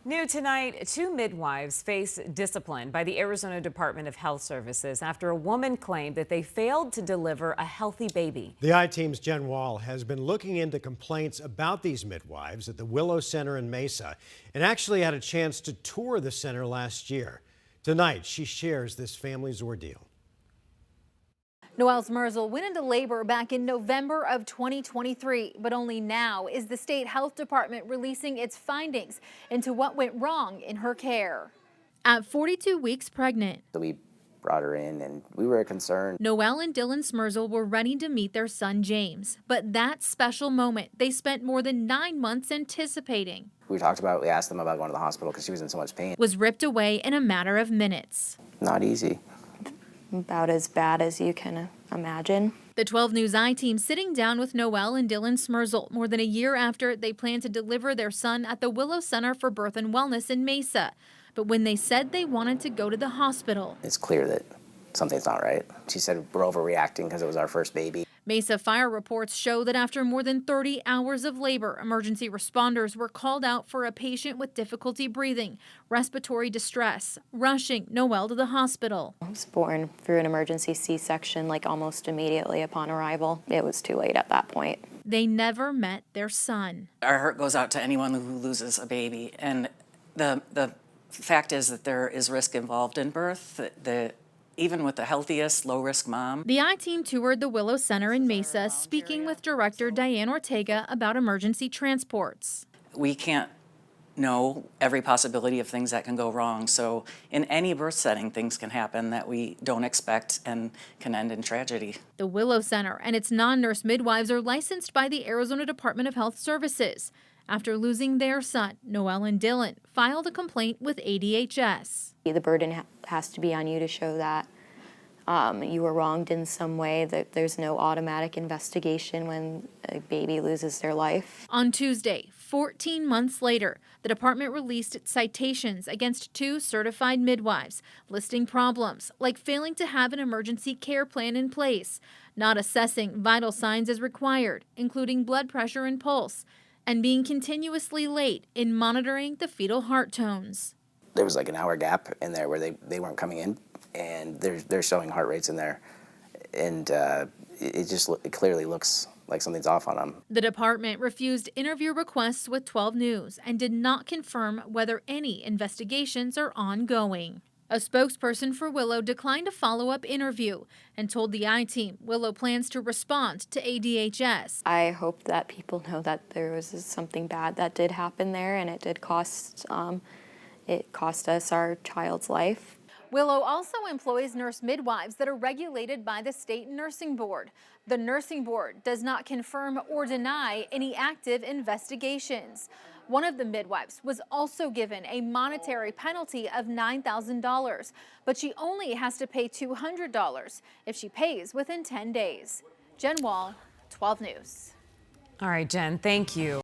New tonight, two midwives face discipline by the Arizona Department of Health Services after a woman claimed that they failed to deliver a healthy baby. The I-Team's Jen Wall has been looking into complaints about these midwives at the Willow Center in Mesa and actually had a chance to tour the center last year. Tonight, she shares this family's ordeal. Noelle Smerzel went into labor back in November of 2023, but only now is the state health department releasing its findings into what went wrong in her care. At 42 weeks pregnant, So we brought her in and we were concerned. Noelle and Dylan Smerzel were ready to meet their son James, but that special moment they spent more than 9 months anticipating We asked them about going to the hospital because she was in so much pain. was ripped away in a matter of minutes. Not easy. About as bad as you can imagine. The 12 News I-Team sitting down with Noelle and Dylan Smerzel more than a year after they planned to deliver their son at the Willow Center for Birth and Wellness in Mesa. But when they said they wanted to go to the hospital, It's clear that something's not right. She said we're overreacting because it was our first baby. Mesa fire reports show that after more than 30 hours of labor, emergency responders were called out for a patient with difficulty breathing, respiratory distress, rushing Noelle to the hospital. I was born through an emergency C-section like almost immediately upon arrival. It was too late at that point. They never met their son. Our heart goes out to anyone who loses a baby, and the fact is that there is risk involved in birth. Even with the healthiest, low-risk mom. The I-Team toured the Willow Center in Mesa, speaking with Director Diane Ortega about emergency transports. We can't know every possibility of things that can go wrong, so in any birth setting, things can happen that we don't expect and can end in tragedy. The Willow Center and its non-nurse midwives are licensed by the Arizona Department of Health Services. After losing their son, Noelle and Dylan filed a complaint with ADHS. The burden has to be on you to show that you were wronged in some way, that there's no automatic investigation when a baby loses their life. On Tuesday, 14 months later, the department released its citations against two certified midwives, listing problems like failing to have an emergency care plan in place, not assessing vital signs as required, including blood pressure and pulse, and being continuously late in monitoring the fetal heart tones. There was like an hour gap in there where they weren't coming in, and they're showing heart rates in there, and it clearly looks like something's off on them. The department refused interview requests with 12 News and did not confirm whether any investigations are ongoing. A spokesperson for Willow declined a follow-up interview and told the I-Team Willow plans to respond to ADHS. I hope that people know that there was something bad that did happen there, and it did cost us our child's life. Willow also employs nurse midwives that are regulated by the state nursing board. The nursing board does not confirm or deny any active investigations. One of the midwives was also given a monetary penalty of $9,000, but she only has to pay $200 if she pays within 10 days. Jen Wall, 12 News. All right, Jen, thank you.